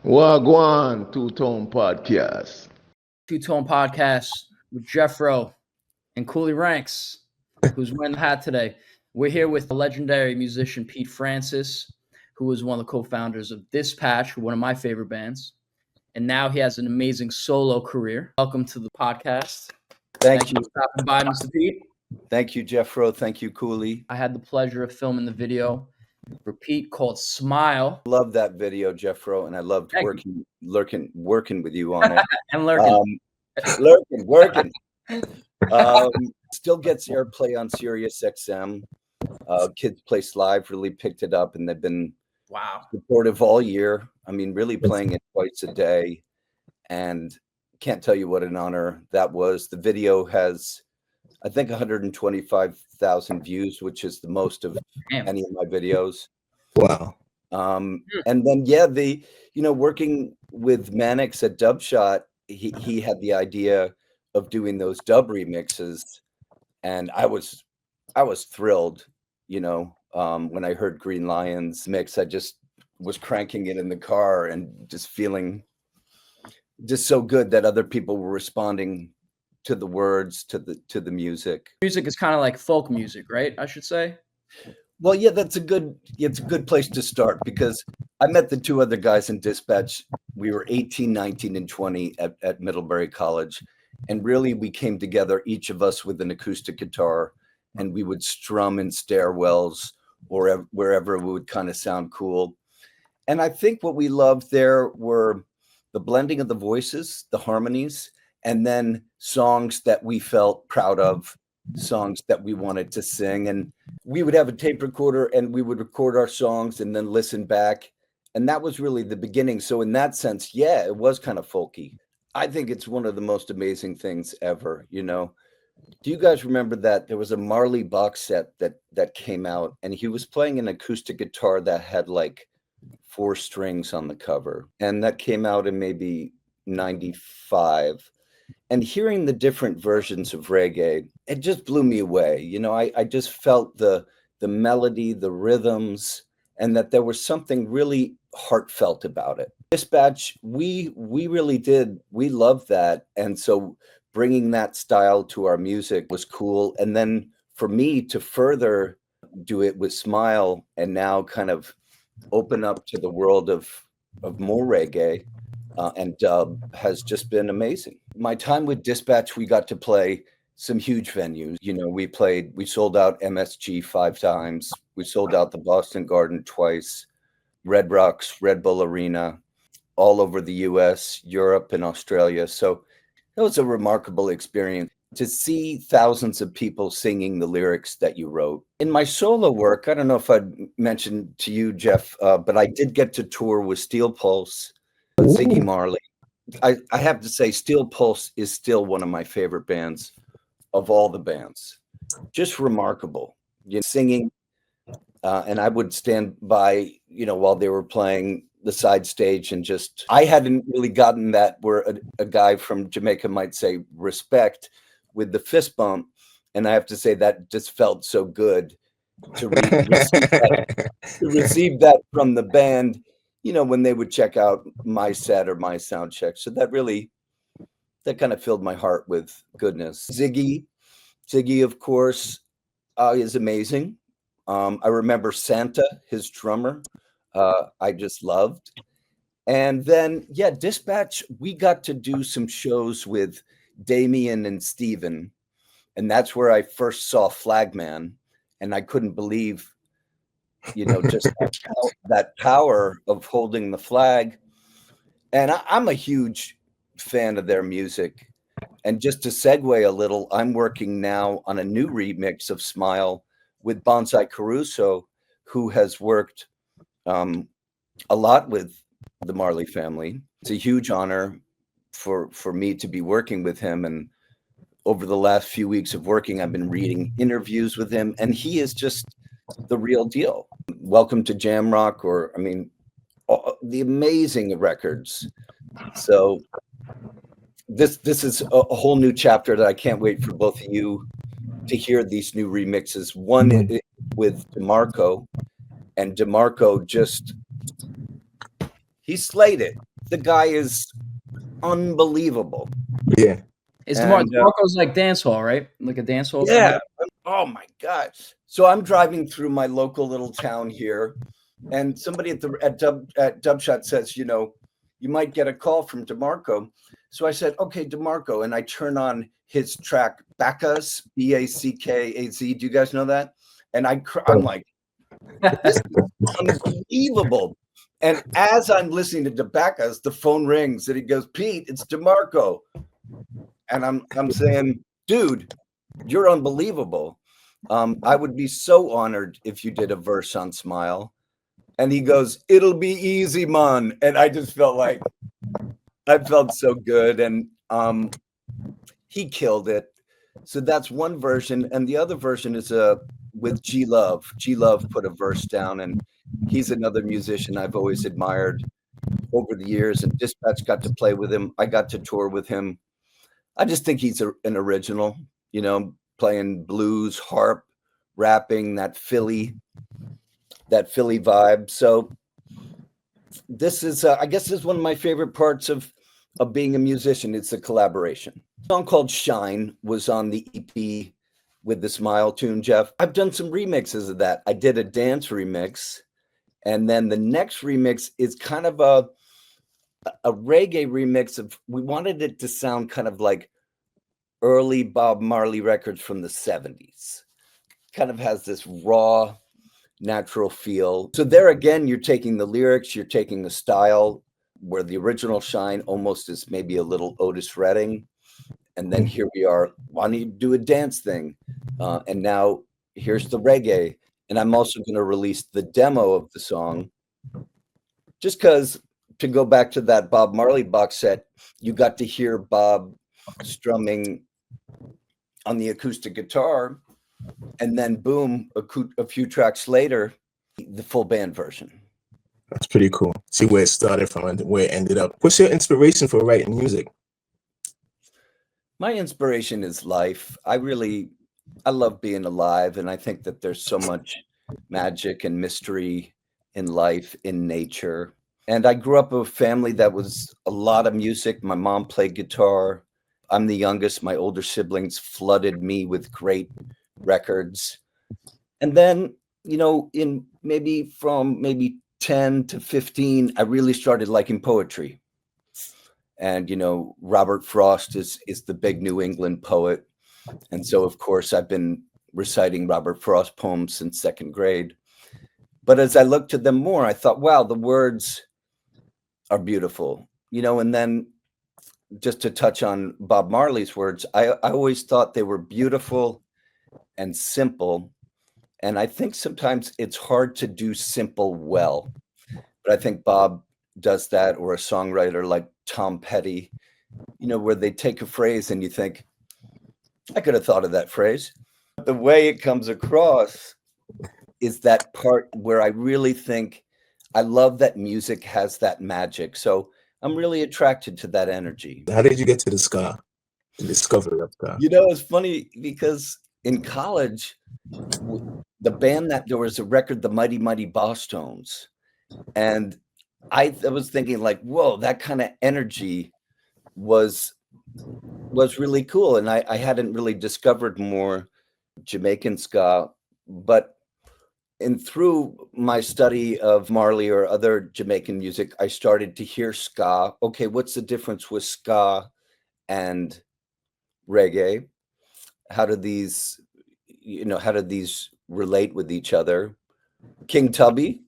Wagwan Two Tone Podcast. Two Tone Podcast with Jeffro and Cooley Ranks, who's wearing the hat today. We're here with the legendary musician Pete Francis, who was one of the co-founders of Dispatch, one of my favorite bands. And now he has an amazing solo career. Welcome to the podcast. Thank you. For stopping by, Mr. Pete. Thank you, Jeffro. Thank you, Cooley. I had the pleasure of filming the video for Pete called Smile. Love that video, Jeffro, and I loved Thank working with you on it. And lurking. Working. Still gets airplay on Sirius XM. Kids Place Live really picked it up, and they've been supportive all year. I mean, really playing it twice a day, and can't tell you what an honor that was. The video has, I think, 125,000 views, which is the most of any of my videos. Wow. And then, working with Mannix at Dubshot, he had the idea of doing those dub remixes, and I was thrilled, when I heard Green Lions mix. I just was cranking it in the car and just feeling just so good that other people were responding to the words, to the music. Music is kind of like folk music, right? I should say. Well, yeah, it's a good place to start, because I met the two other guys in Dispatch. We were 18, 19, and 20 at Middlebury College. And really, we came together, each of us with an acoustic guitar, and we would strum in stairwells or wherever it would kind of sound cool. And I think what we loved there were the blending of the voices, the harmonies, and then songs that we felt proud of, songs that we wanted to sing. And we would have a tape recorder and we would record our songs and then listen back. And that was really the beginning. So in that sense, yeah, it was kind of folky. I think it's one of the most amazing things ever, Do you guys remember that there was a Marley box set that came out, and he was playing an acoustic guitar that had like 4 strings on the cover, and that came out in maybe 95. And hearing the different versions of reggae, it just blew me away. I just felt the melody, the rhythms, and that there was something really heartfelt about it. Dispatch, we really did. We loved that. And so bringing that style to our music was cool. And then for me to further do it with Smile and now kind of open up to the world of more reggae and dub has just been amazing. My time with Dispatch, we got to play some huge venues. We sold out MSG 5 times. We sold out the Boston Garden twice, Red Rocks, Red Bull Arena, all over the US, Europe, and Australia. So it was a remarkable experience to see thousands of people singing the lyrics that you wrote. In my solo work, I don't know if I'd mentioned to you, Jeff, but I did get to tour with Steel Pulse, Ziggy Marley. I have to say, Steel Pulse is still one of my favorite bands of all the bands. Just remarkable, singing. And I would stand by, while they were playing the side stage, and I hadn't really gotten that where a guy from Jamaica might say respect with the fist bump. And I have to say that just felt so good to receive that from the band, when they would check out my set or my sound check. So that kind of filled my heart with goodness. Ziggy, of course, is amazing. I remember Santa, his drummer, I just loved. And then, Dispatch, we got to do some shows with Damien and Steven. And that's where I first saw Flagman. And I couldn't believe, just that power of holding the flag. And I'm a huge fan of their music. And just to segue a little, I'm working now on a new remix of Smile with Bonsai Caruso, who has worked a lot with the Marley family. It's a huge honor for me to be working with him. And over the last few weeks of working, I've been reading interviews with him, and he is just the real deal. Welcome to Jamrock, the amazing records. So this is a whole new chapter that I can't wait for both of you to hear these new remixes. One with DeMarco, and DeMarco he slayed it. the guy is unbelievable. Yeah. Is And, DeMarco's like dance hall, right? Like a dance hall. Yeah. Oh my God. So I'm driving through my local little town here, and somebody at Dubshot says, you know, you might get a call from DeMarco. So I said, okay, DeMarco, and I turn on his track Backaz, Backaz. Do you guys know that? And I'm like, this is unbelievable. And as I'm listening to Backaz, the phone rings and he goes, Pete, it's DeMarco. And I'm saying, dude, you're unbelievable. I would be so honored if you did a verse on Smile. And he goes, it'll be easy, man. And I just felt like I felt so good. And he killed it. So that's one version. And the other version is with G Love. G Love put a verse down, and he's another musician I've always admired over the years. And Dispatch got to play with him. I got to tour with him. I just think he's an original, you know, playing blues, harp, rapping, that Philly vibe. So this is, I guess, this is one of my favorite parts of being a musician. It's a collaboration. A song called Shine was on the EP with the Smile tune, Jeff. I've done some remixes of that. I did a dance remix, and then the next remix is kind of a reggae remix of, we wanted it to sound kind of like early Bob Marley records from the 70s. Kind of has this raw, natural feel. So there again, you're taking the lyrics, you're taking the style, where the original Shine almost is maybe a little Otis Redding. And then here we are, why don't you do a dance thing? And now here's the reggae. And I'm also going to release the demo of the song, just because, to go back to that Bob Marley box set, you got to hear Bob strumming on the acoustic guitar, and then boom, a few tracks later, the full band version. That's pretty cool. See where it started from and where it ended up. What's your inspiration for writing music? My inspiration is life. I love being alive, and I think that there's so much magic and mystery in life, in nature. And I grew up with a family that was a lot of music. My mom played guitar. I'm the youngest. My older siblings flooded me with great records. And then, you know, from maybe 10 to 15, I really started liking poetry. And, you know, Robert Frost is the big New England poet. And so, of course, I've been reciting Robert Frost poems since second grade. But as I looked at them more, I thought, wow, the words are beautiful, you know. And then, just to touch on Bob Marley's words, I always thought they were beautiful and simple. And I think sometimes it's hard to do simple well. But I think Bob does that, or a songwriter like Tom Petty, you know, where they take a phrase and you think, I could have thought of that phrase. The way it comes across is that part where I really think, I love that music has that magic. So I'm really attracted to that energy. How did you get to the ska, the discovery of ska? You know, it's funny because in college, the band that there was a record, the Mighty Mighty Bosstones, and I was thinking like, whoa, that kind of energy was really cool. And I hadn't really discovered more Jamaican ska, but through my study of Marley or other Jamaican music, I started to hear ska. Okay, what's the difference with ska and reggae? How do these relate with each other? King Tubby.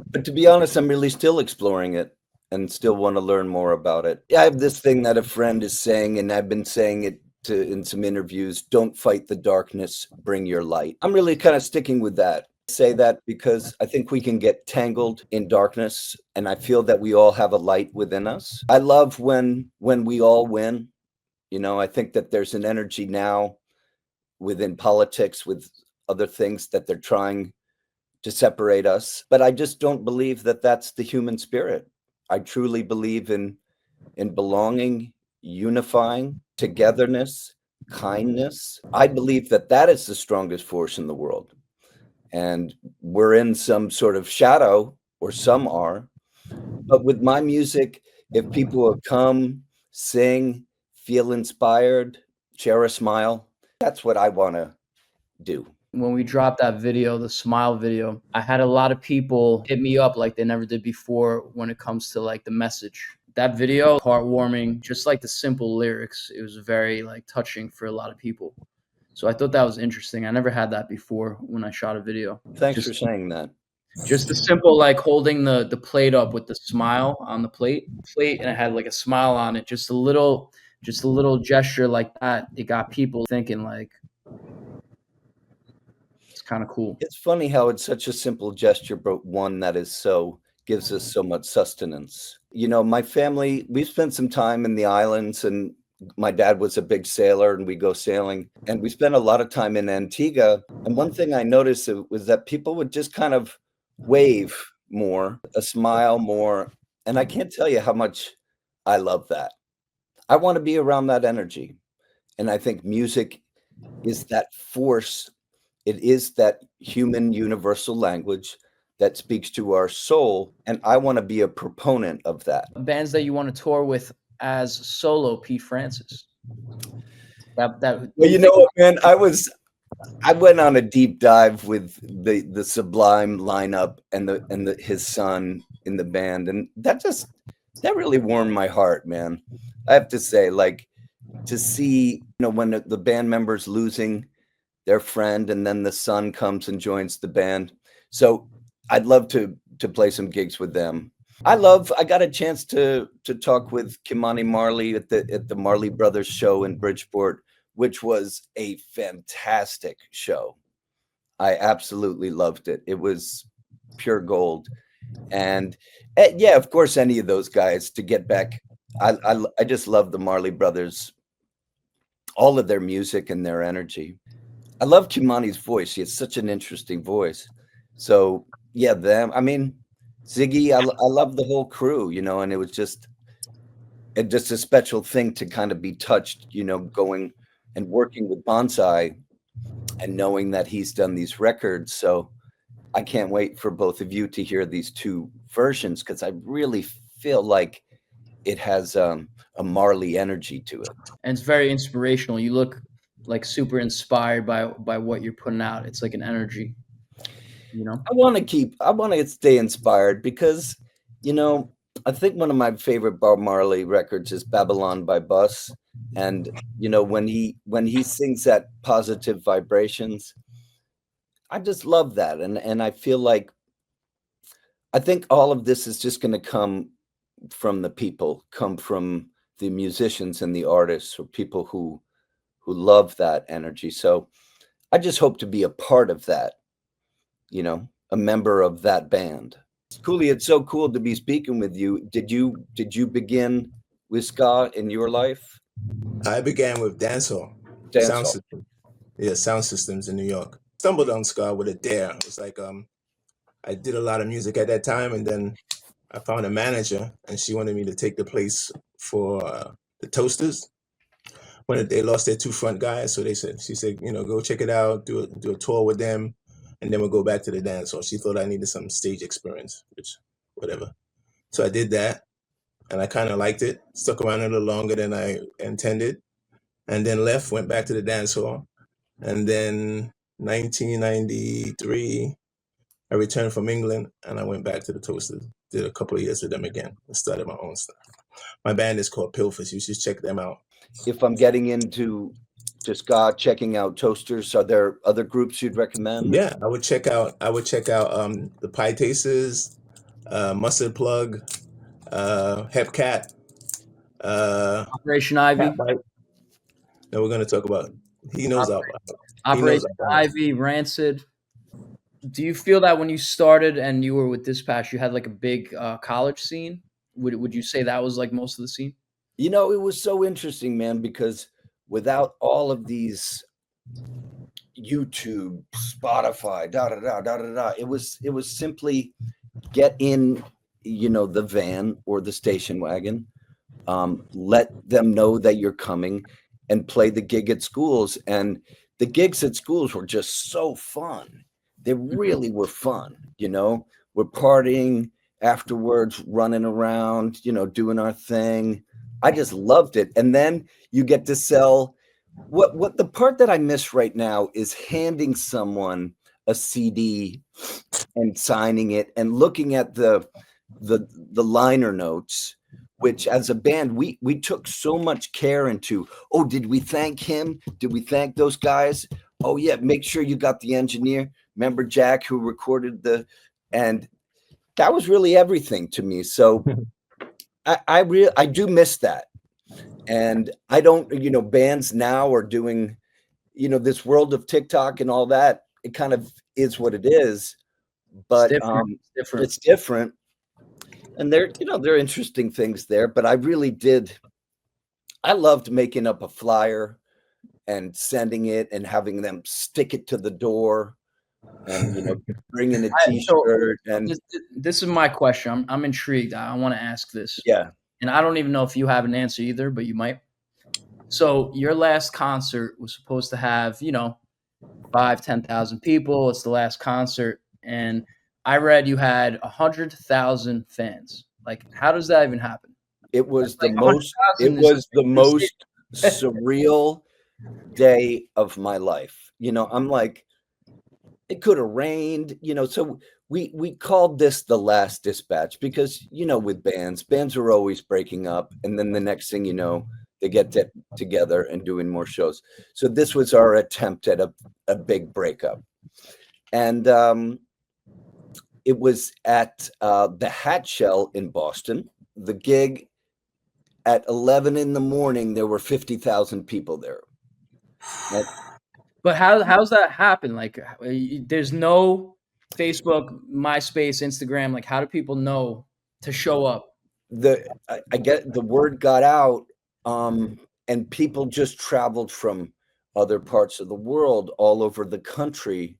But to be honest, I'm really still exploring it and still want to learn more about it. I have this thing that a friend is saying, and I've been saying it in some interviews: don't fight the darkness, bring your light. I'm really kind of sticking with that. I say that because I think we can get tangled in darkness, and I feel that we all have a light within us. I love when we all win. You know, I think that there's an energy now within politics, with other things, that they're trying to separate us. But I just don't believe that that's the human spirit. I truly believe in belonging, unifying, togetherness, kindness. I believe that that is the strongest force in the world. And we're in some sort of shadow, or some are. But with my music, if people will come, sing, feel inspired, share a smile, that's what I want to do. When we dropped that video, the smile video, I had a lot of people hit me up like they never did before when it comes to like the message. That video, heartwarming, just like the simple lyrics, it was very like touching for a lot of people. So I thought that was interesting. I never had that before when I shot a video. Thanks for saying that. Just the simple like holding the plate up with the smile on the plate, and it had like a smile on it. Just a little gesture like that. It got people thinking like, it's kind of cool. It's funny how it's such a simple gesture, but one that gives us so much sustenance. You know, my family, we spent some time in the islands, and my dad was a big sailor, and we go sailing, and we spent a lot of time in Antigua. And one thing I noticed was that people would just kind of wave more, a smile more. And I can't tell you how much I love that. I want to be around that energy. And I think music is that force. It is that human universal language that speaks to our soul. And I want to be a proponent of that. Bands that you want to tour with as solo Pete Francis. Well, you know what, man? I went on a deep dive with the Sublime lineup and his son in the band, and that really warmed my heart, man. I have to say, like, to see, you know, when the band members losing their friend, and then the son comes and joins the band. So I'd love to play some gigs with them. I got a chance to talk with Ky-Mani Marley at the Marley Brothers show in Bridgeport, which was a fantastic show. I absolutely loved it. It was pure gold. And yeah, of course, any of those guys to get back. I just love the Marley Brothers, all of their music and their energy. I love Ky-Mani's voice. He has such an interesting voice. So yeah, them. I mean, Ziggy, I love the whole crew, you know, and it was just a special thing to kind of be touched, you know, going and working with Bonsai and knowing that he's done these records. So I can't wait for both of you to hear these two versions, because I really feel like it has a Marley energy to it. And it's very inspirational. You look like super inspired by what you're putting out. It's like an energy, you know? I want to stay inspired because, you know, I think one of my favorite Bob Marley records is Babylon by Bus. And, you know, when he sings that positive vibrations, I just love that. And I feel like, I think all of this is just going to come from the people, come from the musicians and the artists, or people who love that energy. So I just hope to be a part of that, you know, a member of that band. Cooley, it's so cool to be speaking with you. Did you begin with ska in your life? I began with dancehall. Sound system. Yeah, sound systems in New York. Stumbled on ska with a dare. It was like I did a lot of music at that time, and then I found a manager, and she wanted me to take the place for the Toasters when they lost their two front guys. So she said, you know, go check it out, do a tour with them, and then we'll go back to the dance hall. She thought I needed some stage experience, which whatever. So I did that, and I kind of liked it. Stuck around a little longer than I intended, and then left, went back to the dance hall, and then 1993, I returned from England, and I went back to the Toasters. Did a couple of years with them again, and started my own stuff. My band is called Pilfers. You should check them out. If I'm getting into ska, checking out Toasters, are there other groups you'd recommend? Yeah, I would check out the Pie Tasters, Mustard Plug, Hepcat, Operation Ivy. No, we're going to talk about. He knows Operation Ivy, Rancid. Do you feel that when you started and you were with Dispatch, you had like a big college scene? Would you say that was like most of the scene? You know, it was so interesting, man, because without all of these YouTube, Spotify, it was simply get in, you know, the van or the station wagon, let them know that you're coming, and play the gig at schools. And the gigs at schools were just so fun. They really were fun, you know. We're partying, afterwards, running around, doing our thing. I just loved it. And then you get to sell. What the part that I miss right now is handing someone a CD and signing it and looking at the liner notes, which as a band we took so much care into. Oh, did we thank him? Did we thank those guys? Oh yeah, make sure you got the engineer. Remember Jack who recorded and that was really everything to me. So I do miss that. And I don't, bands now are doing, this world of TikTok and all that. It kind of is what it is, but it's different. And there are interesting things there, but I loved making up a flyer and sending it and having them stick it to the door and, bringing a t-shirt. And this is my question. I'm intrigued. I want to ask this. Yeah. And I don't even know if you have an answer either, but you might. So your last concert was supposed to have, 5,000-10,000 people. It's the last concert. And I read you had 100,000 fans. Like, how does that even happen? It was the most surreal day of my life. I'm like, it could have rained, so we called this the last dispatch because, with bands are always breaking up. And then the next thing you know, they get together and doing more shows. So this was our attempt at a big breakup. And it was at the Hat Shell in Boston. The gig at 11 in the morning, there were 50,000 people there. But how's that happen? Like, there's no Facebook, MySpace, Instagram. Like, how do people know to show up? I get the word got out, and people just traveled from other parts of the world all over the country.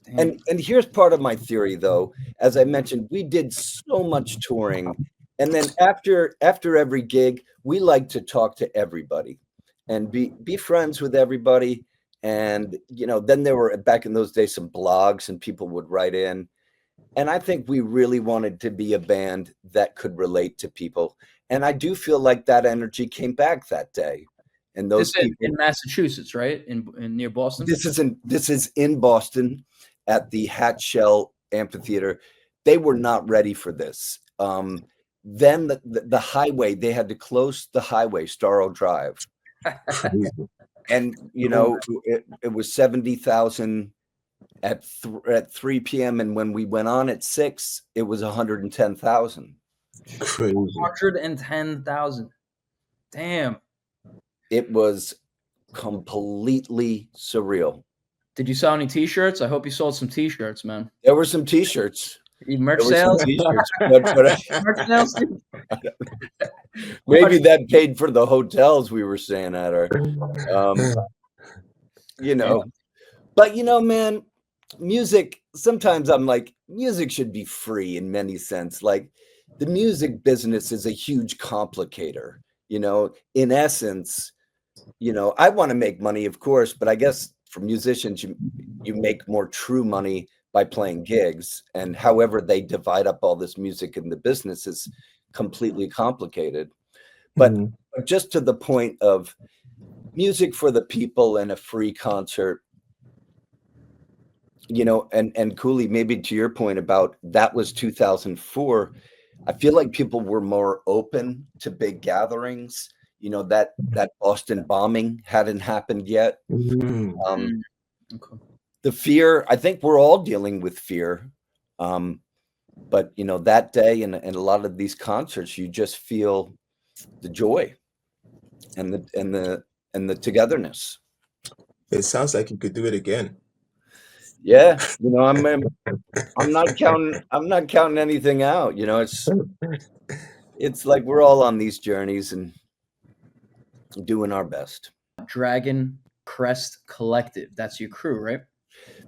Damn. And here's part of my theory, though. As I mentioned, we did so much touring, and then after every gig, we like to talk to everybody and be friends with everybody. And, then there were, back in those days, some blogs and people would write in. And I think we really wanted to be a band that could relate to people. And I do feel like that energy came back that day. And those people in Massachusetts, right? In near Boston? This is in Boston at the Hat Shell Amphitheater. They were not ready for this. Then the highway, they had to close the highway, Starro Drive. And, it was 70,000 at 3 p.m. And when we went on at 6, it was 110,000. 110,000. Damn. It was completely surreal. Did you sell any t-shirts? I hope you sold some t-shirts, man. There were some t-shirts. Merch sales? Merch sales? Maybe that paid for the hotels we were staying at. But man, music, sometimes I'm like, music should be free in many sense. Like, the music business is a huge complicator. In essence, I want to make money, of course, but I guess for musicians, you make more true money by playing gigs, and however they divide up all this music in the business is completely complicated. But just to the point of music for the people and a free concert, and Cooley, maybe to your point about that was 2004, I feel like people were more open to big gatherings. That Boston bombing hadn't happened yet. The fear, I think we're all dealing with fear. But that day and a lot of these concerts, you just feel the joy and the togetherness. It sounds like you could do it again. Yeah, I'm not counting anything out. It's like we're all on these journeys and doing our best. Dragon Crest Collective. That's your crew, right?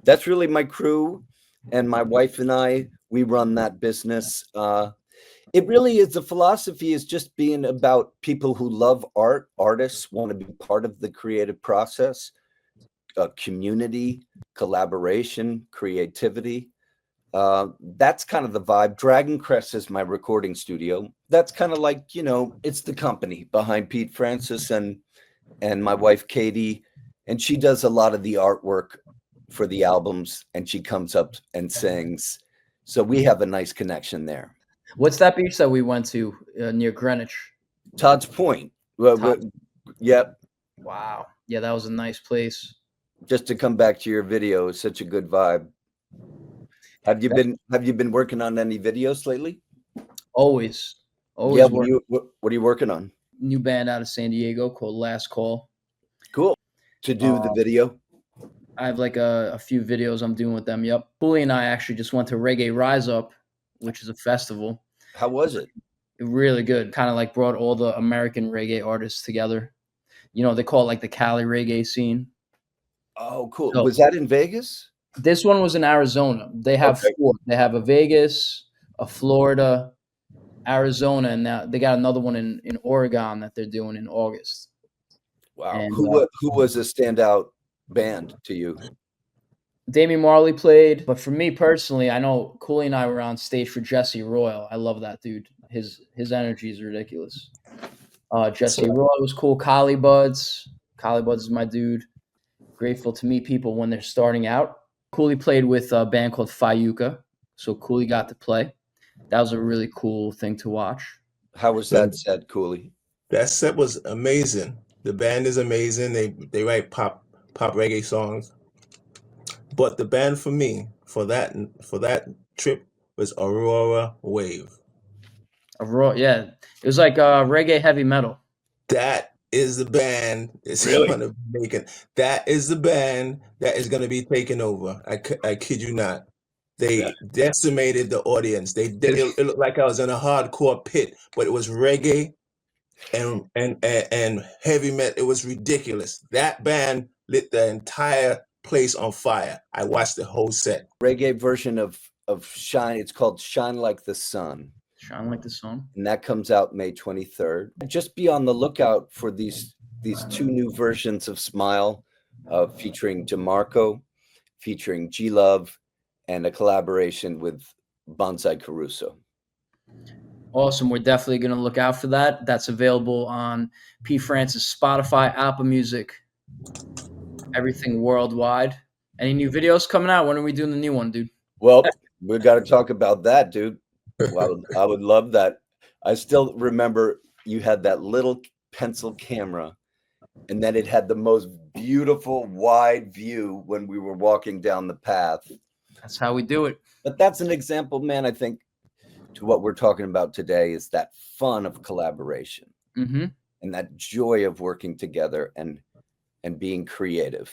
That's really my crew, and my wife and I, we run that business. It really is, the philosophy is just being about people who love art, artists want to be part of the creative process, community, collaboration, creativity. That's kind of the vibe. Dragon Crest is my recording studio. That's kind of like, you know, it's the company behind Pete Francis and my wife Katie, and she does a lot of the artwork for the albums, and she comes up and sings. So we have a nice connection there. What's that beach that we went to near Greenwich? Todd's Point. Yep. Wow. Yeah, that was a nice place. Just to come back to your video, it's such a good vibe. Have you been working on any videos lately? Always. Yeah. What are you working on? New band out of San Diego called Last Call. Cool. To do the video? I have like a few videos I'm doing with them. Yep. Cooley and I actually just went to Reggae Rise Up, which is a festival. How was it? Really good. Kind of like brought all the American reggae artists together. You know, they call it like the Cali reggae scene. Oh, cool. So, was that in Vegas? This one was in Arizona. They have four. They have a Vegas, a Florida, Arizona, and now they got another one in Oregon that they're doing in August. Wow. And, who was a standout band to you? Damian Marley played, but for me personally, I know Cooley and I were on stage for Jesse Royal. I love that dude. His energy is ridiculous. Jesse Royal was cool. Collie Buds is my dude. Grateful to meet people when they're starting out. Cooley played with a band called Fayuca, so Cooley got to play. That was a really cool thing to watch. How was that set, Cooley? That set was amazing. The band is amazing. They write pop reggae songs. But the band for me for that trip was Aurora Wave. Aurora, yeah, it was like reggae heavy metal. That is the band that's going to be making. That is the band that is going to be taking over. I kid you not. They decimated the audience. They did it looked like I was in a hardcore pit, but it was reggae and heavy metal. It was ridiculous. That band lit the entire place on fire. I watched the whole set. Reggae version of Shine. It's called Shine Like the Sun. Shine Like the Sun. And that comes out May 23rd. Just be on the lookout for these two new versions of Smile, featuring DeMarco, featuring G Love, and a collaboration with Bonsai Caruso. Awesome. We're definitely going to look out for that. That's available on P. Francis, Spotify, Apple Music, everything worldwide. Any new videos coming out? When are we doing the new one, dude? Well, we got to talk about that, dude. Well, I would love that. I still remember you had that little pencil camera, and then it had the most beautiful wide view when we were walking down the path. That's how we do it. But that's an example, man, I think, to what we're talking about today is that fun of collaboration and that joy of working together and being creative.